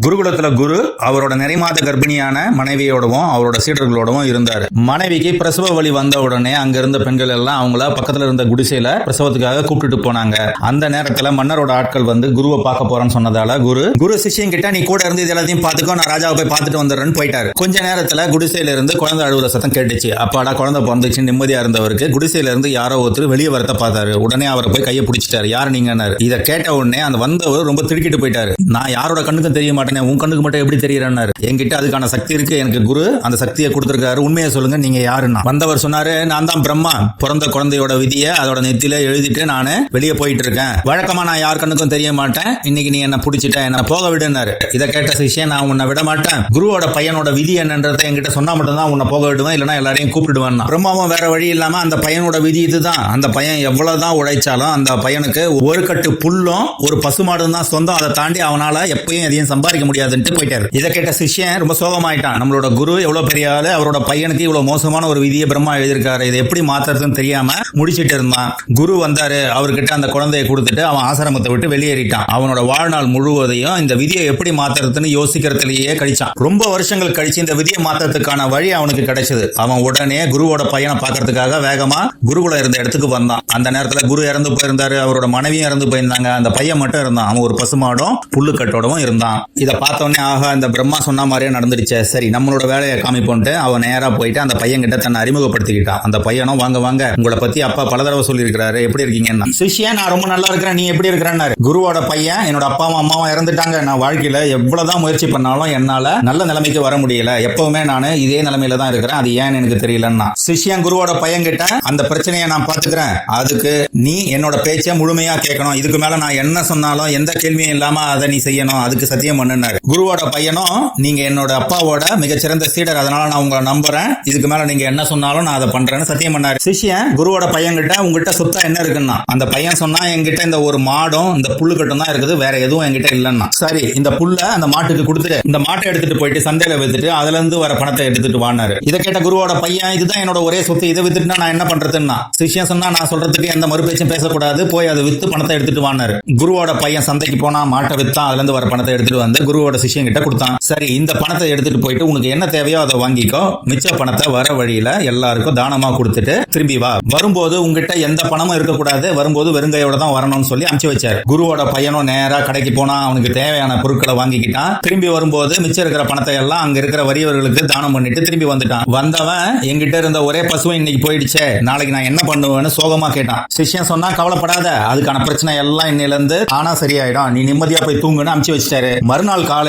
குருகுலத்துல குரு அவரோட நிறைமாத கர்ப்பிணியான மனைவியோடவும் அவரோட சீடர்களோடவும் இருந்தாரு. மனைவிக்கு பிரசவ வலி வந்த உடனே அங்க இருந்த பெண்கள் எல்லாம் அவங்கள பக்கத்துல இருந்த குடிசையில பிரசவத்துக்காக கூப்பிட்டுட்டு போனாங்க. அந்த நேரத்துல மன்னரோட ஆட்கள் வந்து குருவை பார்க்க போறேன்னு சொன்னதால குரு சிஷ்யன் கிட்ட நீ கூட இருந்து இது எல்லாத்தையும் பாத்துக்கோ, நான் ராஜாவை போய் பார்த்துட்டு வந்துடுறேன்னு போயிட்டாரு. கொஞ்ச நேரத்துல குடிசையில இருந்து குழந்தை அழுவுற சத்தம் கேட்டுச்சு. அப்பாடா குழந்தை பிறந்துச்சு நிம்மதியா இருந்தவருக்கு குடிசையில இருந்து யாரோ ஒருத்தர் வெளியே வரத்த பார்த்தாரு. உடனே அவரை போய் கையை பிடிச்சிட்டாரு. யாரு நீங்கன்னாரு. இதை கேட்ட உடனே அந்த வந்தவர் ரொம்ப திடுக்கிட்டு போயிட்டாரு. நான் யாரோட கண்ணுக்கும் தெரிய மாட்டேன், உன் கண்ணுக்கு மட்டும் எப்படி தெரியறாரு. என்கிட்ட அதுக்கான சக்தி இருக்கு, எனக்கு குரு அந்த சக்தியை கொடுத்திருக்காரு, உண்மையை சொல்லுங்க நீங்க யாருன்னா. வந்தவர் சொன்னாரு, நான் தான் பிரம்மா, பிறந்த குழந்தையோட விதியை அதோட நெத்தியில எழுதிட்டு நானு வெளியே போயிட்டு இருக்கேன். வழக்கமா நான் யார் கண்ணுக்கும் தெரிய மாட்டேன், இன்னைக்கு நீ என்ன பிடிச்சிட்ட, என்ன போக விடுனாரு. இதை கேட்ட சிஷ்யன், நான் உன்னை விட மாட்டேன், குருவோட பையனோட விதி என்னன்றதை என்கிட்ட சொன்னா மட்டும் தான் உன்னை போக விடுவேன், இல்லைன்னா எல்லாரையும் கூப்பிடுவேன். பிரம்மாவும் வேற வழி இல்லாம அந்த பையனோட விதி இதுதான், அந்த பையன் எவ்வளவுதான் உழைச்சாலும் அந்த பையனுக்கு ஒரு கட்டு புல்லும் ஒரு பசுமாடும் தான் சொந்தம், அதை தாண்டி அவனால எப்பயும் எதையும் சம்பாதிக்க முடியாதுன்னு போயிட்டாரு. இதை கேட்ட சிஷ்யன் ரொம்ப சோகமாயிட்டான். நம்மளோட குரு எவ்வளவு பெரிய ஆளு, அவரோட பையனுக்கு இவ்வளவு மோசமான ஒரு விதியை பிரம்மா எழுதியிருக்காரு, இதை எப்படி மாத்துறதுன்னு தெரியாம முடிச்சிட்டு இருந்தான். குரு வந்தாரு, அவர்கிட்ட அந்த குழந்தையை கொடுத்துட்டு அவன் ஆசிரமத்தை விட்டு வெளியேறிட்டான். அவனோட வாழ்நாள் முழுவதையும் இந்த விதியை எப்படி மாத்துறதுன்னு யோசிக்கிறதுலயே கழிச்சான். ரொம்ப வருஷங்கள் கழிச்சு இந்த விதியை மாத்துறதுக்கான வழி அவனுக்கு கிடைச்சது. அவன் உடனே குருவோட பையனை பார்க்கறதுக்காக வேகமா குருகுலம் இருந்த இடத்துக்கு வந்தான். அந்த நேரத்துல குரு இறந்து போயிருந்தாரு, அவரோட மனைவியும் இறந்து போயிருந்தாங்க. அந்த பையன் மட்டும் இருந்தான். அவன் ஒரு பசுமாடும் புல்லுக்கட்டோடவும் இருந்தான். இதை பார்த்தோன்னே ஆகா இந்த பிரம்மா சொன்ன மாதிரியே நடந்துருச்சே, சரி நம்மளோட வேலையை காமிப்போன்ட்டு அவன் நேரா போயிட்டு அந்த பையன் கிட்ட தன்னை அறிமுகப்படுத்திக்கிட்டான். அந்த பையனும் வாங்க வாங்க உங்களை பத்தி அப்பா பல தடவை சொல்லி இருக்கிறாரு, எப்படி இருக்கீங்கன்னா. சிஷ்யன், நான் ரொம்ப நல்லா இருக்கிறேன், நீ எப்படி இருக்கிறேன்னாரு. குருவோட பையன், என்னோட அப்பாவும் அம்மாவும் இறந்துட்டாங்க, நான் வாழ்க்கையில எவ்வளவுதான் முயற்சி பண்ணாலும் என்னால நல்ல நிலைமைக்கு வர முடியல, எப்பவுமே நான் இதே நிலைமையில தான் இருக்கிறேன், அது ஏன்னு எனக்கு தெரியலன்னா. சிஷ்யன் குருவோட பையன் கிட்ட, அந்த பிரச்சனையை நான் பாத்துக்கிறேன், அதுக்கு நீ என்னோட பேச்சை முழுமையா கேட்கணும், இதுக்கு மேல நான் என்ன சொன்னாலும் எந்த கேள்வியும் இல்லாம அதை நீ செய்யணும், அதுக்கு சத்தியம் பண்ணுனாரு. குருவோட பையனும், நீங்க என்னோட அப்பாவோட மிகச்சிறந்த சீடர், அதனால நான் உங்களை நம்புறேன், இதுக்கு மேல நீங்க என்ன சொன்னாலும் நான் அதை பண்றேன்னு சத்தியம் பண்ணாரு. சிஷ்யன் குருவோட பையன் கிட்ட, உங்ககிட்ட சொத்தா என்ன இருக்குன்னா. அந்த பையன் சொன்னா, என்கிட்ட இந்த ஒரு மாடும் இந்த புல்லுக்கட்டும் தான் இருக்குது, வேற எதுவும் என்கிட்ட இல்லைன்னா. சரி, இந்த புல்ல அந்த மாட்டுக்கு கொடுத்துட்டு இந்த மாட்டை எடுத்துட்டு போயிட்டு சந்தையில வித்துட்டு அதுல இருந்து வர பணத்தை எடுத்துட்டு வானாரு. இதை கேட்ட குருவோட பையன், இதுதான் என்னோட ஒரே சொத்து, இதை வித்துட்டு நான் என்ன பண்றதுன்னா. சிஷ்யன் சொன்னா, நான் சொல்றதுக்கு எந்த மறுபேச்சும் பேசக்கூடாது, போய் அதை வித்து பணத்தை எடுத்துட்டு வானாரு. குருவோட பையன் சந்தைக்கு போனா, மாட்டை வித்தான், அதுல இருந்து வர பணத்தை எடுத்துட்டு வந்து குருவோட சிஷ்யன் கிட்ட கொடுத்தான். சரி, இந்த பணத்தை எடுத்துட்டு போயிட்டு உனக்கு என்ன தேவையோ அதை வாங்கிக்கோ, மிச்ச பணத்தை வர வழியில எல்லாருக்கும் தானமா கொடுத்துட்டு திரும்பி வா, வரும்போது உங்ககிட்ட எந்த பணமும் இருக்கக்கூடாது, வரும்போது வெறுங்கையோட தான் வரணும்னு சொல்லி அனுப்பிச்சு வச்சாரு. குருவோட பையனும் நேரா கடைக்கு போனா, அவனுக்கு தேவையான பொருட்களை வாங்கிக்கிட்டான். திரும்பி வரும்போது மிச்சம் இருக்கிற பணத்தை எல்லாம் அங்க இருக்கிற வறியவர்களுக்கு தானம் பண்ணிட்டு திரும்பி வந்துட்டான். வந்தவன், என்கிட்ட இருந்த ஒரே பசுவை இன்னைக்கு போயிடுச்சே, நாளைக்கு நான் என்ன பண்ணுவேன்னு சோகமா கேட்டான். சிஷ்யன் சொன்னா, கவலைப்படாத, அதுக்கான பிரச்சனை எல்லாம் இன்னையில இருந்து ஆனா சரியாயிடும், நீ நிம்மதியா போய் தூங்குன்னு அனுப்பிச்சு வச்சிட்டாரு. மறுநாள் காலை